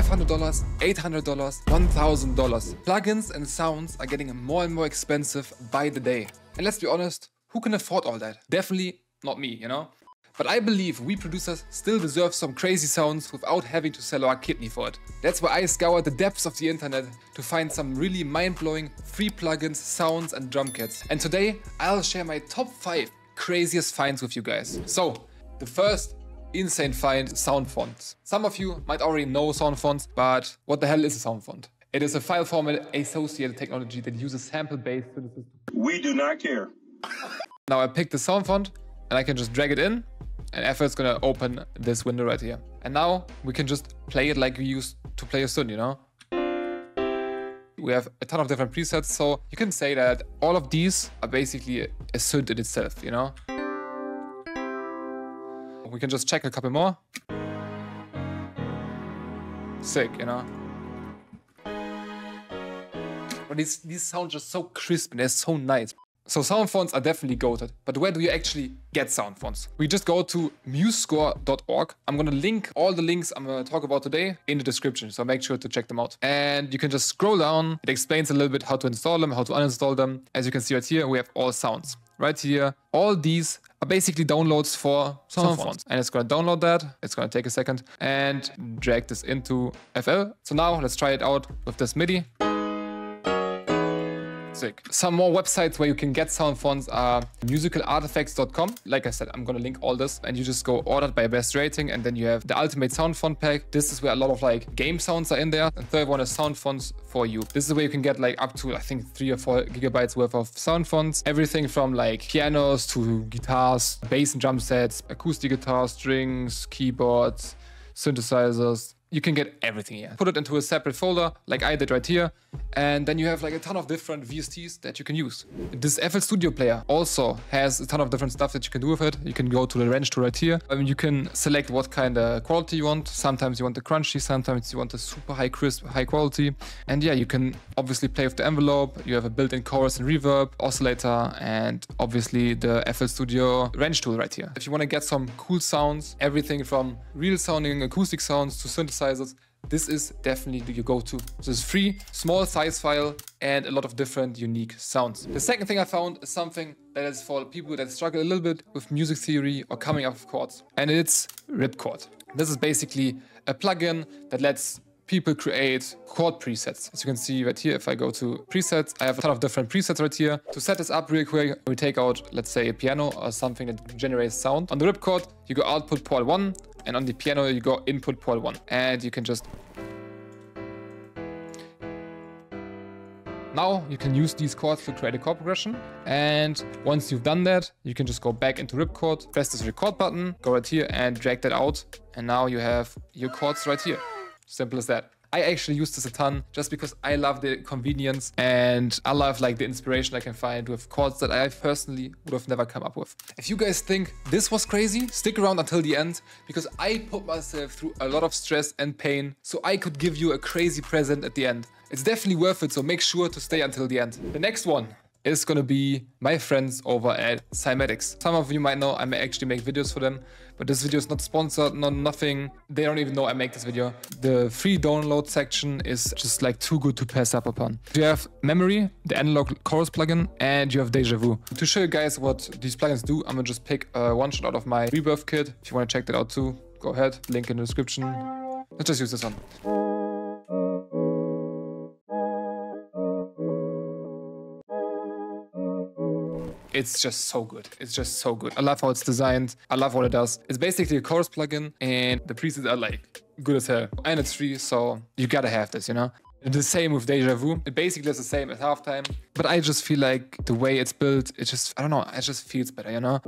$500, $800, $1,000. Plugins and sounds are getting more and more expensive by the day. And let's be honest, who can afford all that? Definitely not me, you know? But I believe we producers still deserve some crazy sounds without having to sell our kidney for it. That's why I scoured the depths of the internet to find some really mind-blowing free plugins, sounds and drum kits. And today I'll share my top 5 craziest finds with you guys. So, the first insane find, soundfonts. Some of you might already know soundfonts, but what the hell is a soundfont? It is a file format associated technology that uses sample-based synthesis. We do not care. Now I picked the soundfont and I can just drag it in, and FL is gonna open this window right here. And now we can just play it like we used to play a synth, you know? We have a ton of different presets, so you can say that all of these are basically a synth in itself, you know? We can just check a couple more. Sick, you know? But these sound just so crisp and they're so nice. So soundfonts are definitely goated, but where do you actually get soundfonts? We just go to musescore.org. I'm gonna link all the links I'm gonna talk about today in the description, so make sure to check them out. And you can just scroll down. It explains a little bit how to install them, how to uninstall them. As you can see right here, we have all sounds. Right here, all these are basically downloads for soundfonts. And it's gonna download that, it's gonna take a second, and drag this into FL. So now let's try it out with this MIDI. Sick. Some more websites where you can get soundfonts are musicalartifacts.com. Like I said, I'm gonna link all this, and you just go ordered by best rating, and then you have the ultimate sound font pack. This is where a lot of like game sounds are in there. And third one is soundfonts for you. This is where you can get like up to I think 3 or 4 gigabytes worth of soundfonts. Everything from like pianos to guitars, bass and drum sets, acoustic guitars, strings, keyboards, synthesizers. You can get everything here. Put it into a separate folder, like I did right here, and then you have like a ton of different VSTs that you can use. This FL Studio player also has a ton of different stuff that you can do with it. You can go to the wrench tool right here. You can select what kind of quality you want. Sometimes you want the crunchy, sometimes you want the super high crisp, high quality. And yeah, you can obviously play with the envelope. You have a built-in chorus and reverb, oscillator, and obviously the FL Studio wrench tool right here. If you want to get some cool sounds, everything from real sounding acoustic sounds to synthesizers, this is definitely the go-to. This is free, small size file, and a lot of different unique sounds. The second thing I found is something that is for people that struggle a little bit with music theory or coming up with chords, and it's ripchord. This is basically a plugin that lets people create chord presets. As you can see right here, if I go to presets, I have a ton of different presets right here. To set this up real quick, we take out, let's say, a piano or something that generates sound. On the ripchord, you go output port 1, and on the piano, you go input port 1. And you can just... Now you can use these chords to create a chord progression. And once you've done that, you can just go back into ripchord, press this record button, go right here and drag that out. And now you have your chords right here. Simple as that. I actually use this a ton just because I love the convenience and I love like the inspiration I can find with chords that I personally would have never come up with. If you guys think this was crazy, stick around until the end because I put myself through a lot of stress and pain so I could give you a crazy present at the end. It's definitely worth it, so make sure to stay until the end. The next one is gonna be my friends over at Cymatics. Some of you might know I may actually make videos for them, but this video is not sponsored, nothing. They don't even know I make this video. The free download section is just like too good to pass up upon. You have Memory, the analog chorus plugin, and you have Deja Vu. To show you guys what these plugins do, I'm gonna just pick one shot out of my Rebirth kit. If you wanna check that out too, go ahead, link in the description. Let's just use this one. It's just so good. It's just so good. I love how it's designed. I love what it does. It's basically a chorus plugin and the presets are like good as hell. And it's free, so you gotta have this, you know? The same with Deja Vu. It basically is the same as Halftime. But I just feel like the way it's built, it just, I don't know, it just feels better, you know?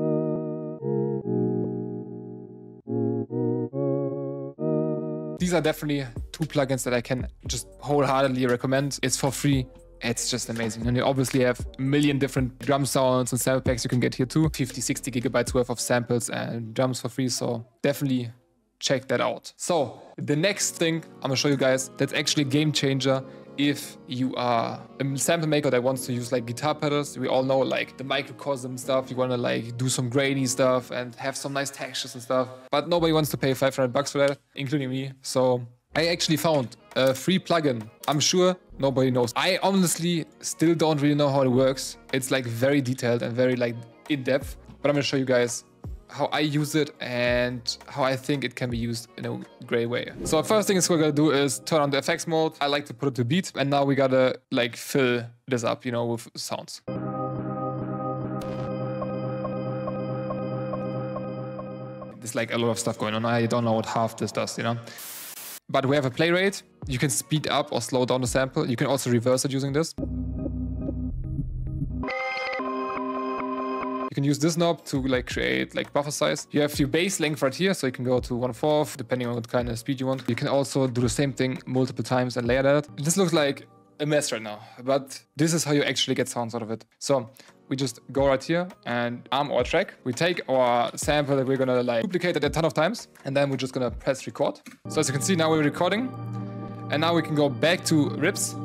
These are definitely 2 plugins that I can just wholeheartedly recommend. It's for free. It's just amazing. And you obviously have a million different drum sounds and sample packs you can get here too. 50, 60 gigabytes worth of samples and drums for free. So definitely check that out. So the next thing I'm gonna show you guys, that's actually a game changer if you are a sample maker that wants to use like guitar pedals. We all know like the microcosm stuff. You wanna like do some grainy stuff and have some nice textures and stuff. But nobody wants to pay $500 for that, including me. So I actually found a free plugin. I'm sure nobody knows. I honestly still don't really know how it works. It's like very detailed and very like in-depth, but I'm gonna show you guys how I use it and how I think it can be used in a great way. So first thing we're gonna do is turn on the effects mode. I like to put it to beat, and now we gotta like fill this up, you know, with sounds. There's like a lot of stuff going on. I don't know what half this does, you know. But we have a play rate. You can speed up or slow down the sample. You can also reverse it using this. You can use this knob to like create like buffer size. You have your bass length right here, so you can go to 1/4 depending on what kind of speed you want. You can also do the same thing multiple times and layer that. This looks like a mess right now, but this is how you actually get sounds out of it. So we just go right here and arm our track. We take our sample that we're gonna like duplicate it a ton of times, and then we're just gonna press record. So as you can see, now we're recording, and now we can go back to rips.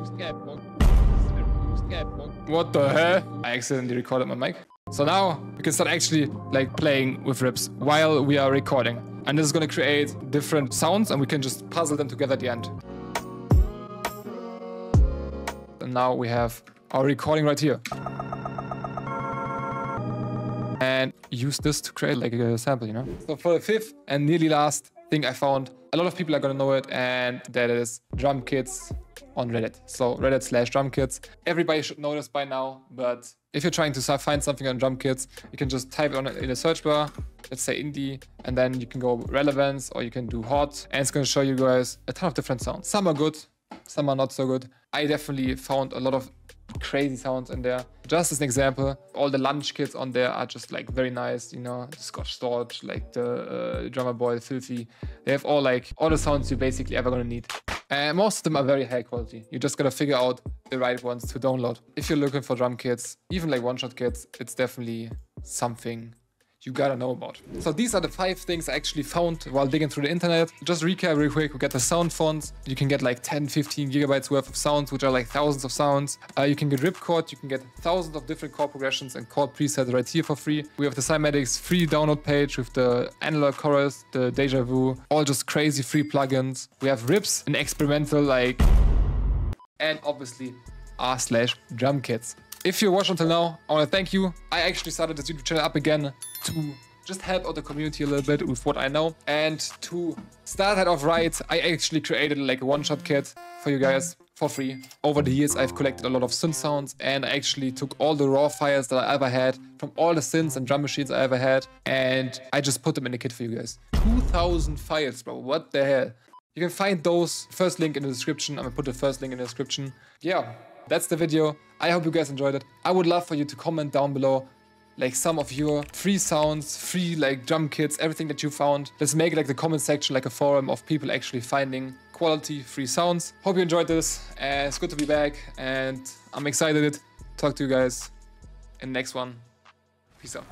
What the hell? I accidentally recorded my mic. So now we can start actually like playing with rips while we are recording. And this is gonna create different sounds, and we can just puzzle them together at the end. And now we have our recording right here. And use this to create like a sample, you know? So for the fifth and nearly last thing I found, a lot of people are gonna know it, and that is drum kits on Reddit. So Reddit/drum kits. Everybody should know this by now, but if you're trying to find something on drum kits, you can just type it on in a search bar, let's say indie, and then you can go relevance, or you can do hot, and it's gonna show you guys a ton of different sounds. Some are good, some are not so good. I definitely found a lot of crazy sounds in there. Just as an example, all the lunch kits on there are just like very nice, you know, the Scotch Storch, like the Drummer Boy, Filthy. They have all the sounds you're basically ever gonna need. And most of them are very high quality. You just gotta figure out the right ones to download. If you're looking for drum kits, even like one-shot kits, it's definitely something you gotta know about. So these are the 5 things I actually found while digging through the internet. Just recap real quick, we get the sound fonts. You can get like 10-15 gigabytes worth of sounds, which are like thousands of sounds. You can get ripchord, you can get thousands of different chord progressions and chord presets right here for free. We have the cymatics free download page with the analog chorus, the deja vu, all just crazy free plugins. We have rips, an experimental like, and obviously r/drum kits. If you watched until now, I want to thank you. I actually started this YouTube channel up again to just help out the community a little bit with what I know. And to start that off right, I actually created like a one-shot kit for you guys for free. Over the years, I've collected a lot of synth sounds, and I actually took all the raw files that I ever had from all the synths and drum machines I ever had, and I just put them in a kit for you guys. 2,000 files, bro. What the hell? You can find those. First link in the description. I'm gonna put the first link in the description. Yeah. That's the video. I hope you guys enjoyed it. I would love for you to comment down below like some of your free sounds, free like drum kits, everything that you found. Let's make it like the comment section, like a forum of people actually finding quality free sounds. Hope you enjoyed this. It's good to be back, and I'm excited to talk to you guys in the next one. Peace out.